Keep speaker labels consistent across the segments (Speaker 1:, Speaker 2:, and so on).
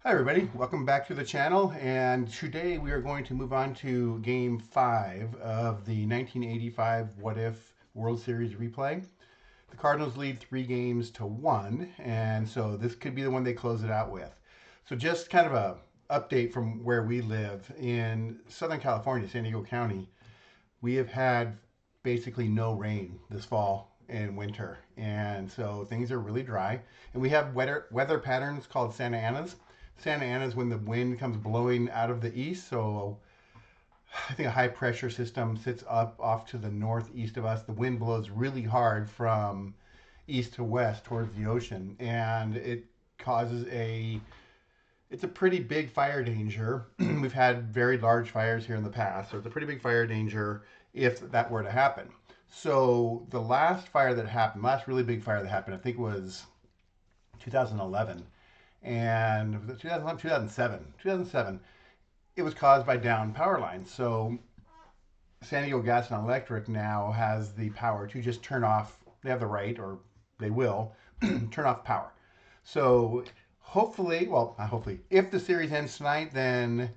Speaker 1: Hi everybody, welcome back to the channel, and today we are going to move on to Game 5 of the 1985 What If World Series replay. The Cardinals lead 3 games to 1, and so this could be the one they close it out with. So just kind of a update from where we live in Southern California, San Diego County. We have had basically no rain this fall and winter, and so things are really dry. And we have weather patterns called Santa Anas. Santa Ana is when the wind comes blowing out of the east. So I think a high pressure system sits up off to the northeast of us. The wind blows really hard from east to west towards the ocean, and it causes it's a pretty big fire danger. We've had very large fires here in the past, so it's a pretty big fire danger if that were to happen. So the last fire that happened, last really big fire that happened, I think was 2011 and 2011, 2007, it was caused by down power lines. So San Diego Gas and Electric now has the power to just turn off, they have the right, or they will, turn off power. So hopefully, well, not hopefully, if the series ends tonight, then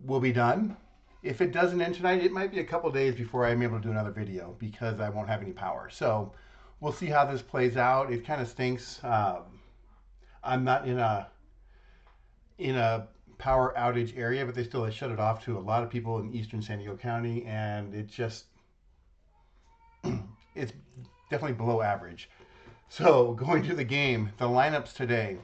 Speaker 1: we'll be done. If it doesn't end tonight, it might be a couple days before I'm able to do another video because I won't have any power. So we'll see how this plays out. It kind of stinks. I'm not in a power outage area, but they still shut it off to a lot of people in eastern San Diego County, and it's definitely below average. So going to the game, the lineups today.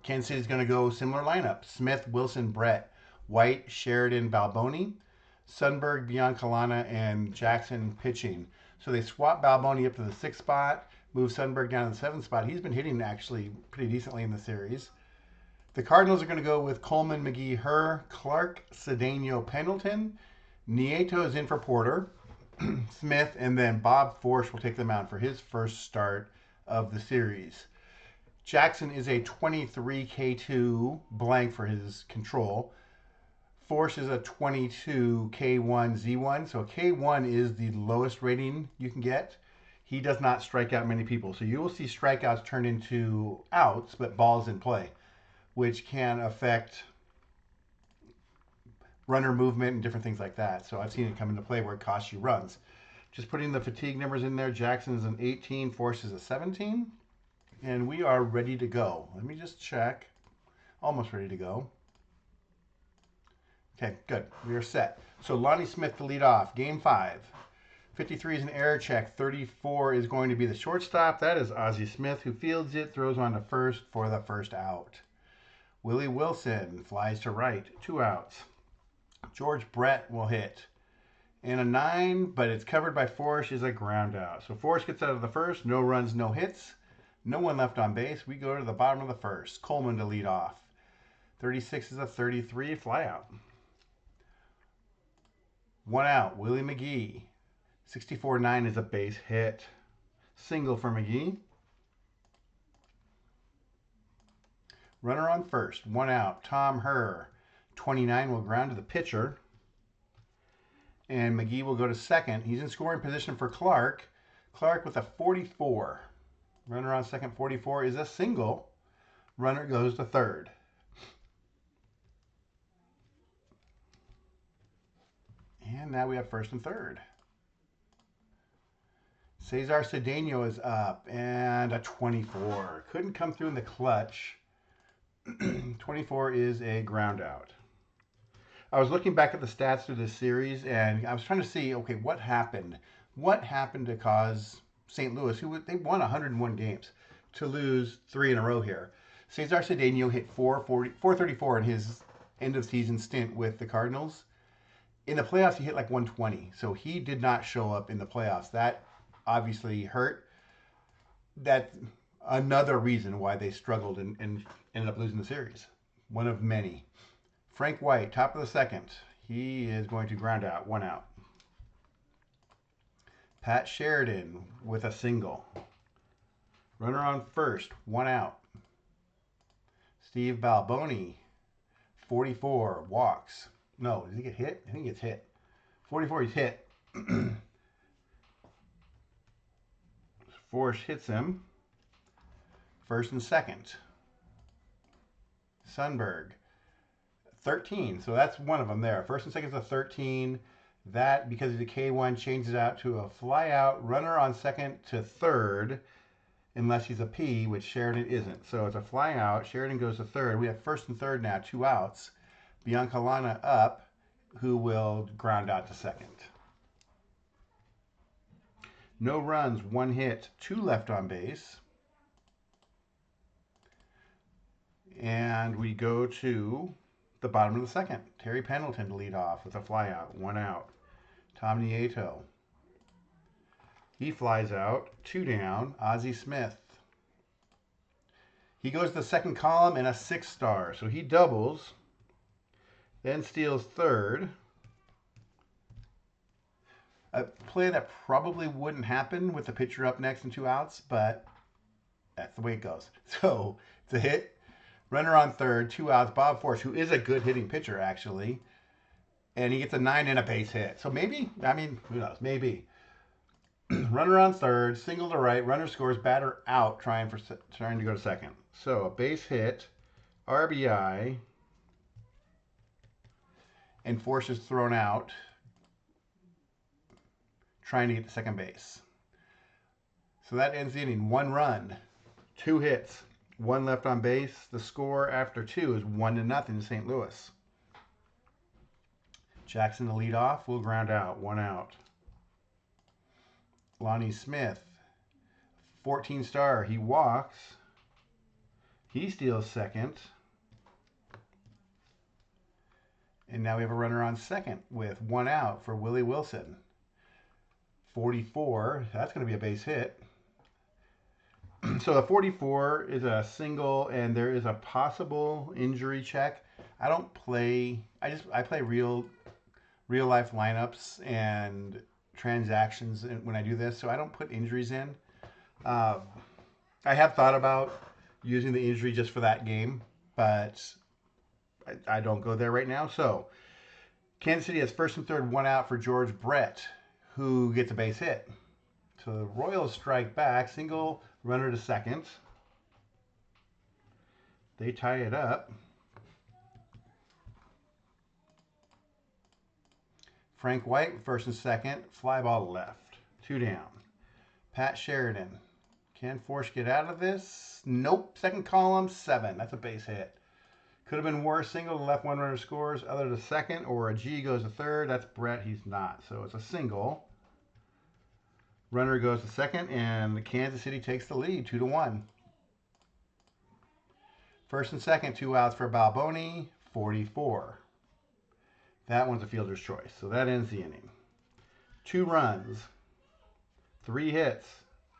Speaker 1: Kansas City's going to go similar lineup: Smith, Wilson, Brett, White, Sheridan, Balboni, Sundberg, Biancalana, and Jackson pitching. So they swap Balboni up to the 6th spot, move Sundberg down to the 7th spot. He's been hitting actually pretty decently in the series. The Cardinals are going to go with Coleman, McGee, Herr, Clark, Cedeno, Pendleton. Nieto is in for Porter, Smith, and then Bob Forsch will take them out for his first start of the series. Jackson is a 23 K2 blank for his control. Force is a 22 K1 Z1. So K1 is the lowest rating you can get. He does not strike out many people. So you will see strikeouts turn into outs, but balls in play, which can affect runner movement and different things like that. So I've seen it come into play where it costs you runs. Just putting the fatigue numbers in there. Jackson is an 18, Force is a 17. And we are ready to go. Let me just check. Almost ready to go. Okay, good. We are set. So Lonnie Smith to lead off. Game 5. 53 is an error check. 34 is going to be the shortstop. That is Ozzie Smith, who fields it, throws on to first for the first out. Willie Wilson flies to right. 2 outs. George Brett will hit. And a 9, but it's covered by Forsch, is a ground out. So Forsch gets out of the first. No runs, no hits. No one left on base. We go to the bottom of the first. Coleman to lead off. 36 is a 33 flyout. 1 out. Willie McGee. 64-9 is a base hit. Single for McGee. Runner on first. 1 out. Tom Herr. 29 will ground to the pitcher. And McGee will go to second. He's in scoring position for Clark. Clark with a 44. Runner on second, 44 is a single. Runner goes to third. And now we have first and third. Cesar Cedeno is up, and a 24. Couldn't come through in the clutch. 24 is a ground out. I was looking back at the stats through this series, and I was trying to see, okay, what happened? What happened to cause St. Louis, they won 101 games, to lose 3 in a row here? Cesar Cedeno hit 434 in his end of season stint with the Cardinals. In the playoffs, he hit like 120, so he did not show up in the playoffs. That obviously hurt. That's another reason why they struggled and ended up losing the series. One of many. Frank White, top of the second. He is going to ground out. 1 out. Pat Sheridan with a single. Runner on first. 1 out. Steve Balboni, 44, walks. No, did he get hit? I think he gets hit. 44, he's hit. Forsch hits him. First and second. Sundberg. 13. So that's one of them there. First and second is a 13. That, because the K1, changes out to a fly out, runner on second to third, unless he's a P, which Sheridan isn't. So it's a fly out. Sheridan goes to third. We have first and third now, 2 outs. Biancalana up, who will ground out to second. No runs, 1 hit, 2 left on base. And we go to the bottom of the second. Terry Pendleton to lead off with a fly out, 1 out. Tom Nieto. He flies out, 2 down. Ozzie Smith. He goes to the second column and a 6 star. So he doubles, then steals third. A play that probably wouldn't happen with the pitcher up next and 2 outs, but that's the way it goes. So it's a hit. Runner on third, 2 outs. Bob Force, who is a good hitting pitcher, actually. And he gets a 9 and a base hit. So maybe, I mean, who knows? Maybe. Runner on third, single to right. Runner scores, batter out, trying to go to second. So a base hit, RBI, and Force is thrown out, trying to get to second base. So that ends the inning. 1 run, 2 hits, 1 left on base. The score after 2 is 1-0 to St. Louis. Jackson to lead off, will ground out, 1 out. Lonnie Smith, 14 star, he walks. He steals second. And now we have a runner on second with 1 out for Willie Wilson. 44, that's going to be a base hit. So the 44 is a single, and there is a possible injury check. I don't play, I play real life lineups and transactions when I do this, so I don't put injuries in. I have thought about using the injury just for that game, but I don't go there right now. So Kansas City has first and third, 1 out for George Brett, who gets a base hit. So the Royals strike back, single, runner to second. They tie it up. Frank White, first and second, fly ball left, 2 down. Pat Sheridan. Can Force get out of this? Nope. Second column, 7. That's a base hit. Could have been worse. Single to left, 1 runner scores. Other to second, or a G goes to third. That's Brett. He's not. So it's a single. Runner goes to second, and Kansas City takes the lead, 2-1. First and second, 2 outs for Balboni, 44. That one's a fielder's choice. So that ends the inning. 2 runs, 3 hits,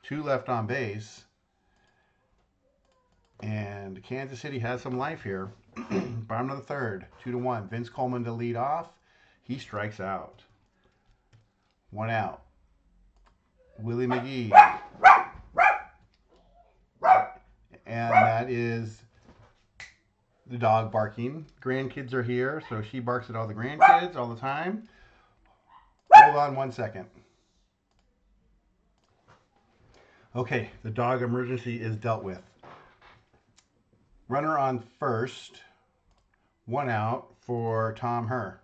Speaker 1: 2 left on base. And Kansas City has some life here. Bottom of the third, 2-1. Vince Coleman to lead off. He strikes out. 1 out. Willie McGee. And that is the dog barking. Grandkids are here, so she barks at all the grandkids all the time. Hold on 1 second. Okay, the dog emergency is dealt with. Runner on first, 1 out for Tom Herr.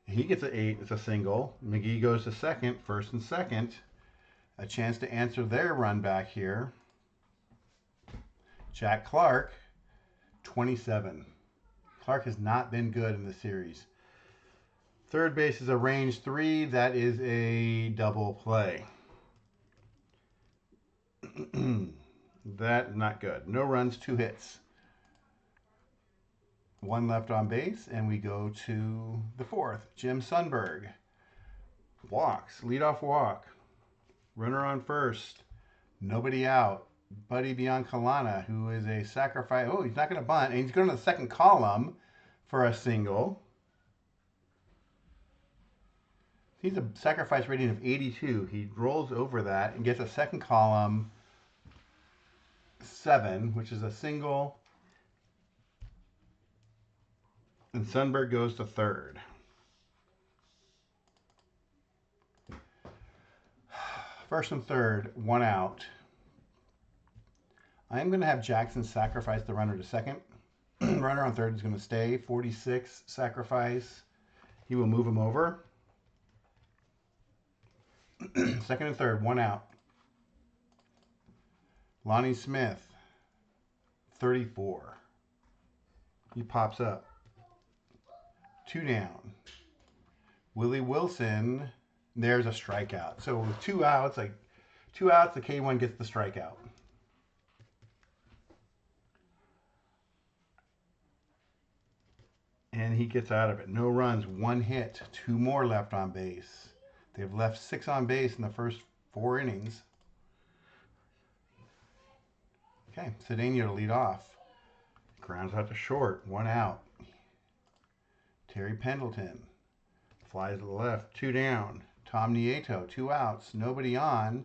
Speaker 1: He gets an 8, it's a single. McGee goes to second, first and second. A chance to answer their run back here. Jack Clark, 27. Clark has not been good in the series. Third base is a range 3. That is a double play. That, not good. No runs, 2 hits. 1 left on base, and we go to the fourth. Jim Sundberg walks, leadoff walk. Runner on first, nobody out. Buddy Biancalana, who is a sacrifice. Oh, he's not going to bunt, and he's going to the second column for a single. He's a sacrifice rating of 82. He rolls over that and gets a second column 7, which is a single. And Sundberg goes to third. First and third, 1 out. I'm going to have Jackson sacrifice the runner to second. Runner on third is going to stay. 46, sacrifice. He will move him over. Second and third, one out. Lonnie Smith, 34. He pops up. Two down. Willie Wilson, there's a strikeout. So with two outs, the K1 gets the strikeout. And he gets out of it. No runs, one hit, two more left on base. They've left 6 on base in the first 4 innings. Okay, Cedeno to lead off. Grounds out to short, one out. Terry Pendleton flies to the left, 2 down. Tom Nieto, 2 outs, nobody on.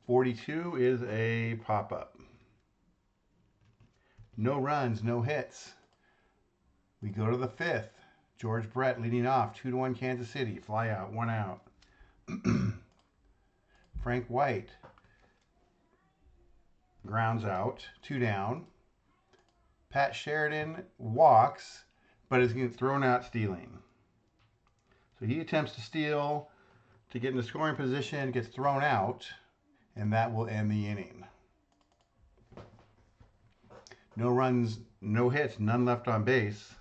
Speaker 1: 42 is a pop-up. No runs, no hits. We go to the 5th. George Brett leading off, 2-1 Kansas City. Fly out, 1 out. Frank White grounds out, 2 down. Pat Sheridan walks, but is getting thrown out stealing. So he attempts to steal to get into scoring position, gets thrown out, and that will end the inning. No runs, no hits, none left on base.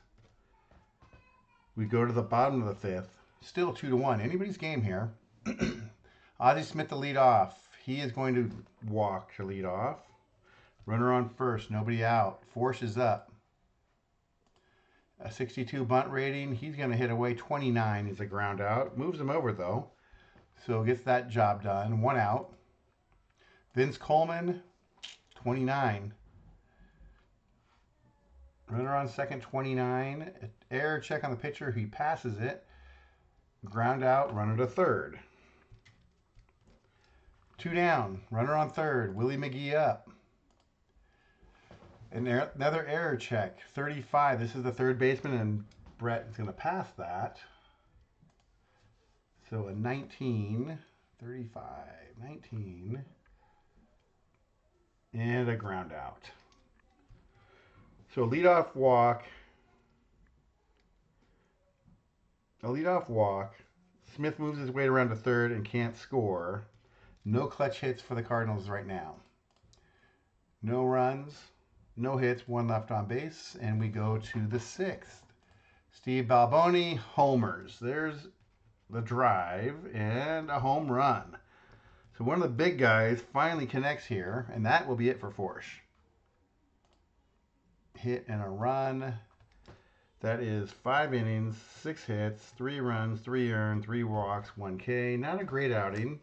Speaker 1: We go to the bottom of the 5th. Still 2-1. Anybody's game here. Ozzie Smith to lead off. He is going to walk to lead off. Runner on first. Nobody out. Force is up. A 62 bunt rating. He's going to hit away. 29 is a ground out. Moves him over though. So gets that job done. 1 out. Vince Coleman, 29. Runner on second, 29. Error check on the pitcher. He passes it. Ground out. Runner to third. 2 down. Runner on third. Willie McGee up. And another error check. 35. This is the third baseman, and Brett is going to pass that. So a 19. 35. 19. And a ground out. So leadoff walk. A leadoff walk. Smith moves his way around to third and can't score. No clutch hits for the Cardinals right now. No runs, no hits, 1 left on base, and we go to the 6th. Steve Balboni homers. There's the drive and a home run. So one of the big guys finally connects here, and that will be it for Forsh. Hit and a run. That is 5 innings, 6 hits, 3 runs, 3 earned, 3 walks, 1 K. Not a great outing.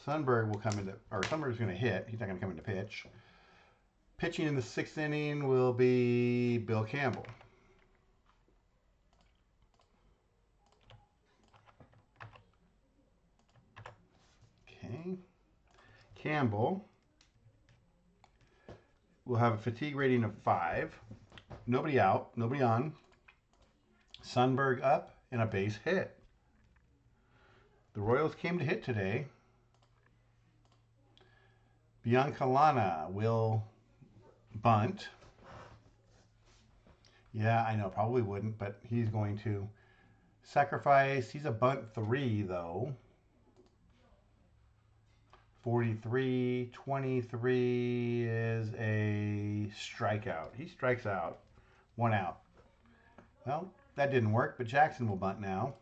Speaker 1: Sundberg will come into, or Sundberg's going to hit. He's not going to come into pitch. Pitching in the 6th inning will be Bill Campbell. Okay. Campbell will have a fatigue rating of 5. Nobody out, nobody on. Sundberg up and a base hit. The Royals came to hit today. Biancalana will bunt. Yeah, I know, probably wouldn't, but he's going to sacrifice. He's a bunt 3, though. 43, 23 is a strikeout. He strikes out. 1 out. Well, that didn't work, but Jackson will bunt now.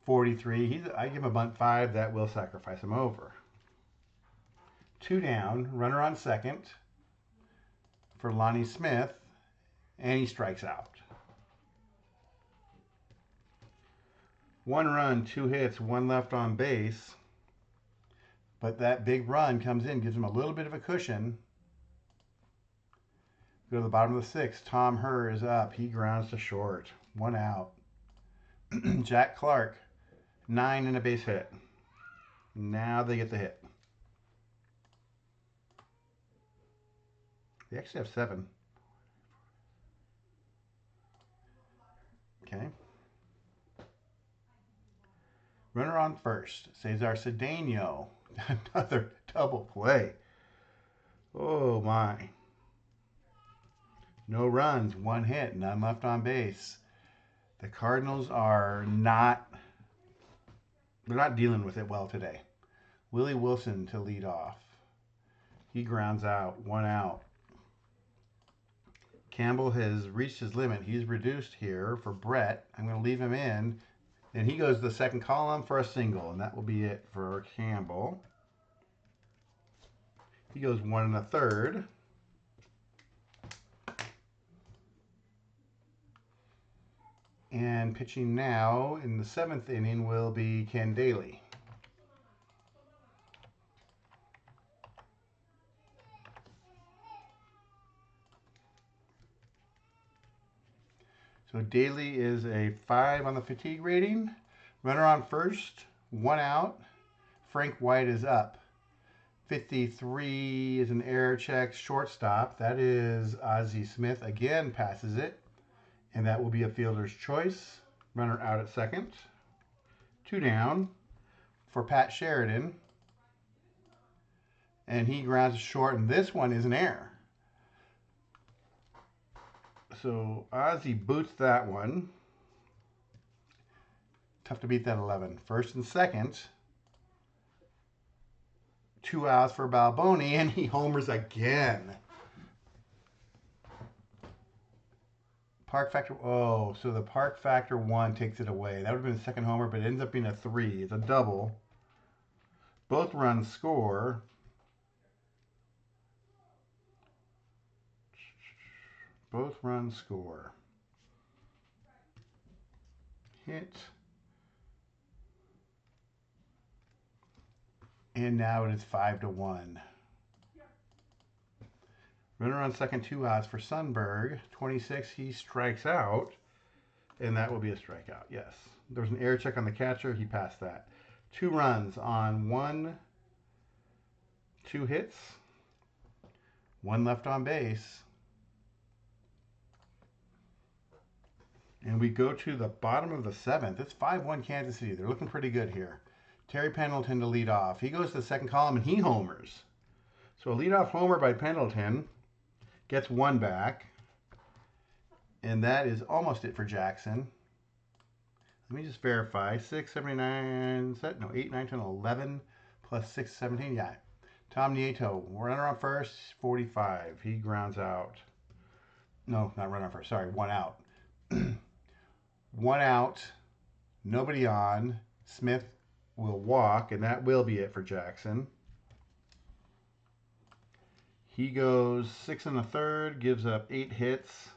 Speaker 1: 43, I give him a bunt 5. That will sacrifice him over. 2 down, runner on second for Lonnie Smith, and he strikes out. 1 run, 2 hits, 1 left on base. But that big run comes in, gives him a little bit of a cushion. Go to the bottom of the 6th. Tom Herr is up. He grounds to short. 1 out. Jack Clark, 9 and a base hit. Now they get the hit. They actually have 7. Okay. Runner on first. Cesar Cedeno. Another double play. Oh my. No runs, one hit, none left on base. The Cardinals are they're not dealing with it well today. Willie Wilson to lead off. He grounds out, one out. Campbell has reached his limit. He's reduced here for Brett. I'm going to leave him in. And he goes to the second column for a single, and that will be it for Campbell. He goes 1 1/3. And pitching now in the 7th inning will be Ken Daly. So Daly is a 5 on the fatigue rating. Runner on first, 1 out. Frank White is up. 53 is an error check shortstop. That is Ozzie Smith. Again, passes it. And that will be a fielder's choice. Runner out at second. 2 down for Pat Sheridan. And he grounds short, and this one is an error. So Ozzie boots that one. Tough to beat that 11. First and second. 2 outs for Balboni, and he homers again. Park factor, oh, so the park factor 1 takes it away. That would have been a second homer, but it ends up being a 3. It's a double. Both runs score. Both runs score. Hit. And now it is 5-1. Runner on second, 2 outs for Sundberg. 26, he strikes out. And that will be a strikeout, yes. There was an error check on the catcher. He passed that. 2 runs on 2 hits. 1 left on base. And we go to the bottom of the 7th. It's 5-1 Kansas City. They're looking pretty good here. Terry Pendleton to lead off. He goes to the second column and he homers. So a leadoff homer by Pendleton gets 1 back. And that is almost it for Jackson. Let me just verify. 6, 79, 8, 9, 10, 11 plus 6, 17. Yeah. Tom Nieto, runner on first, 45. He grounds out. No, not runner on first. Sorry, 1 out. 1 out. Nobody on. Smith will walk, and that will be it for Jackson. He goes 6 1/3, gives up 8 hits,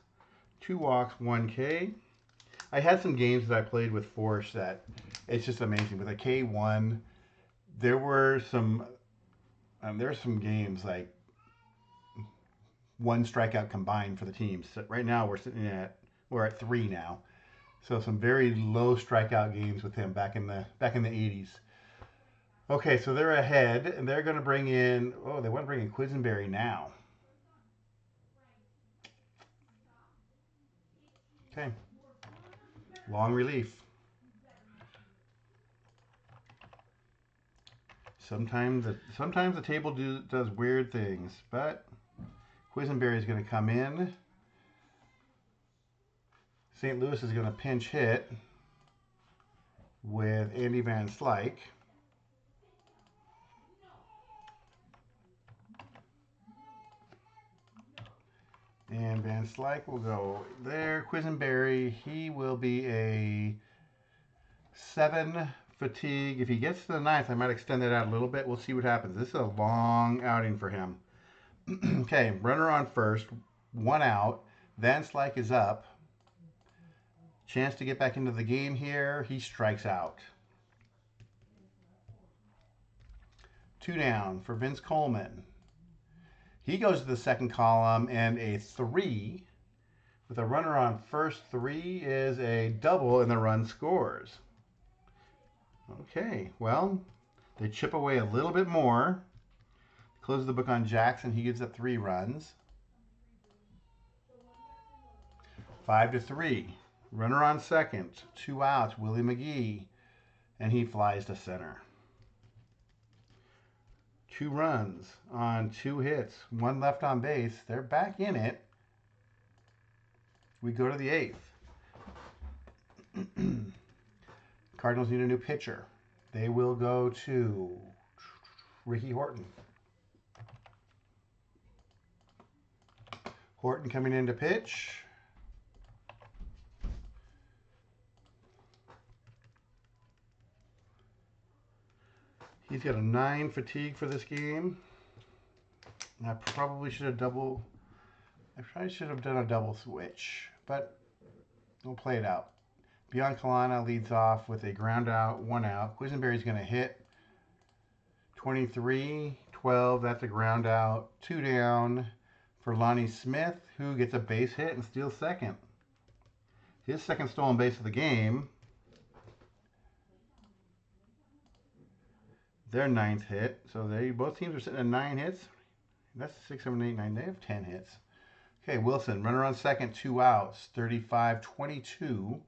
Speaker 1: 2 walks, 1 K. I had some games that I played with Force that it's just amazing. With a K1, there were some games like 1 strikeout combined for the teams. So right now we're at 3 now. So some very low strikeout games with him back in the 80s. Okay, so they're ahead, and they're going to bring in. Oh, they want to bring in Quisenberry now. Okay, long relief. Sometimes the table does weird things, but Quisenberry is going to come in. St. Louis is going to pinch hit with Andy Van Slyke. And Van Slyke will go there. Quisenberry, he will be a 7 fatigue. If he gets to the 9th, I might extend that out a little bit. We'll see what happens. This is a long outing for him. Okay, runner on first, 1 out. Van Slyke is up. Chance to get back into the game here. He strikes out. 2 down for Vince Coleman. He goes to the second column, and a 3 with a runner on first. 3 is a double, and the run scores. Okay, well, they chip away a little bit more. Close the book on Jackson. He gives up 3 runs. 5-3. Runner on second. 2 outs. Willie McGee. And he flies to center. 2 runs on 2 hits, 1 left on base. They're back in it. We go to the 8th. Cardinals need a new pitcher. They will go to Ricky Horton. Horton coming in to pitch. He's got a 9 fatigue for this game. And I probably should have done a double switch, but we'll play it out. Biancalana leads off with a ground out, 1 out. Quisenberry's going to hit. 23-12, that's a ground out. 2 down for Lonnie Smith, who gets a base hit and steals second. His second stolen base of the game. Their 9th hit. So both teams are sitting at 9 hits. That's 6, 7, 8, 9. They have 10 hits. Okay, Wilson, runner on second, 2 outs. 35-22.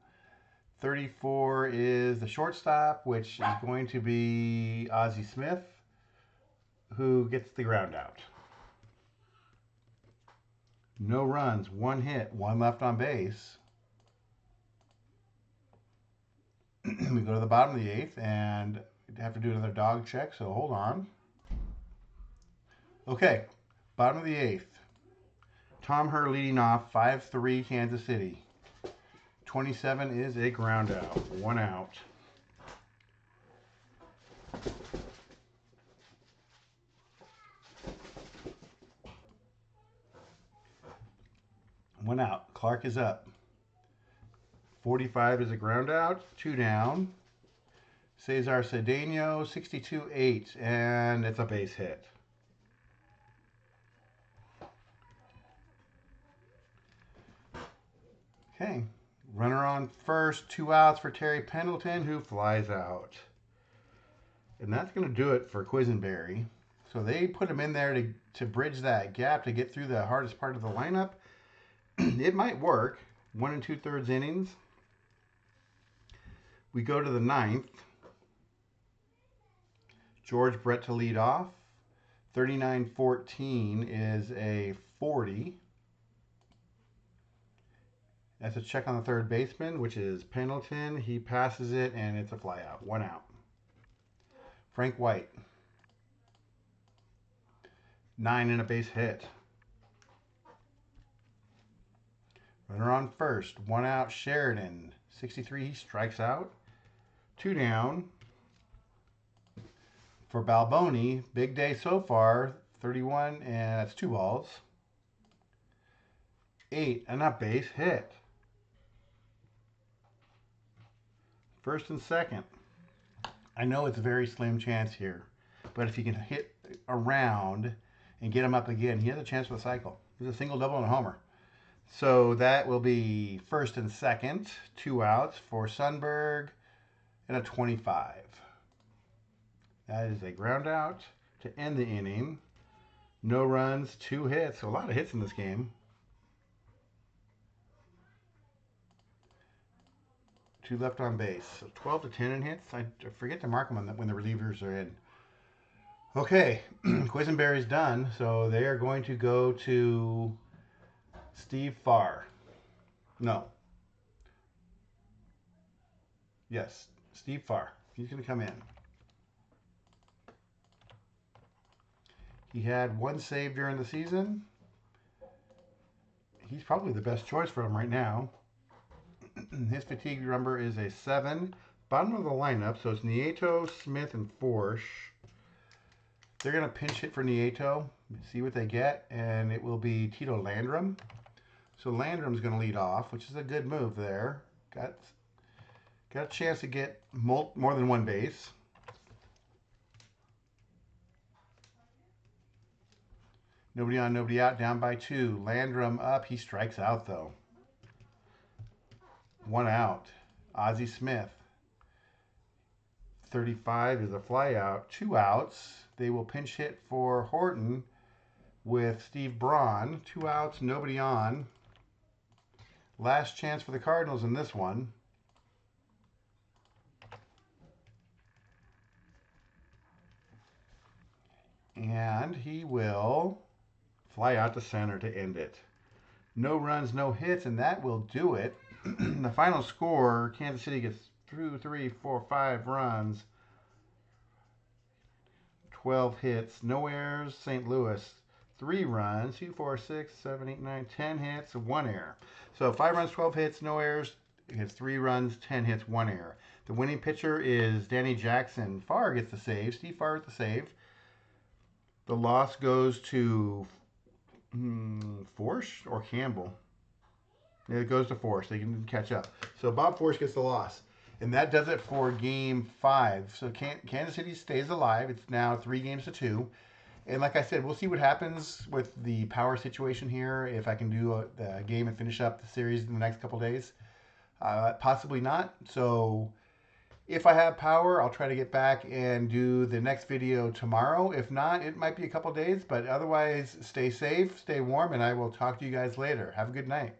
Speaker 1: 34 is the shortstop, which is going to be Ozzie Smith, who gets the ground out. No runs, 1 hit, 1 left on base. We go to the bottom of the 8th and have to do another dog check, so hold on. Okay, bottom of the 8th. Tom Herr leading off, 5-3 Kansas City. 27 is a ground out, 1 out. One out. Clark is up. 45 is a ground out, 2 down. Cesar Cedeno, 62-8, and it's a base hit. Okay, runner on first, 2 outs for Terry Pendleton, who flies out. And that's going to do it for Quisenberry. So they put him in there to bridge that gap to get through the hardest part of the lineup. It might work. 1 2/3 innings. We go to the 9th. George Brett to lead off. 39-14 is a 40. That's a check on the third baseman, which is Pendleton. He passes it, and it's a fly out. 1 out. Frank White. 9 and a base hit. Runner on first. 1 out, Sheridan. 63, he strikes out. 2 down. For Balboni, big day so far. 31, and that's 2 balls. 8 and a base hit. First and second. I know it's a very slim chance here, but if you can hit around and get him up again, he has a chance for the cycle. There's a single, double, and a homer. So that will be first and second, 2 outs for Sundberg, and a 25. That is a ground out to end the inning. No runs, 2 hits. So a lot of hits in this game. 2 left on base. So 12 to 10 in hits. I forget to mark them on when the relievers are in. Okay, Quisenberry's done. So they are going to go to Steve Farr. No. Yes, Steve Farr. He's going to come in. He had 1 save during the season. He's probably the best choice for him right now. His fatigue number is a 7. Bottom of the lineup, so it's Nieto, Smith, and Forsch. They're going to pinch hit for Nieto, see what they get, and it will be Tito Landrum. So Landrum's going to lead off, which is a good move there. Got a chance to get more than 1 base. Nobody on, nobody out, down by 2. Landrum up, he strikes out though. 1 out. Ozzie Smith. 35 is a fly out. 2 outs. They will pinch hit for Horton with Steve Braun. 2 outs, nobody on. Last chance for the Cardinals in this one. And he will fly out to center to end it. No runs, no hits, and that will do it. The final score, Kansas City gets 2, 3, 4, 5 runs, 12 hits, no errors. St. Louis, 3 runs, 2, 4, 6, 7, 8, 9, 10 hits, 1 error. So 5 runs, 12 hits, no errors. It gets 3 runs, 10 hits, 1 error. The winning pitcher is Danny Jackson. Farr gets the save. Steve Farr with the save. The loss goes to Force or Campbell. It goes to Force. They can catch up. So Bob Force gets the loss. And that does it for game 5. So Kansas City stays alive. It's now 3-2. And like I said, we'll see what happens with the power situation here. If I can do a game and finish up the series in the next couple days. Possibly not. So if I have power, I'll try to get back and do the next video tomorrow. If not, it might be a couple days. But otherwise, stay safe, stay warm, and I will talk to you guys later. Have a good night.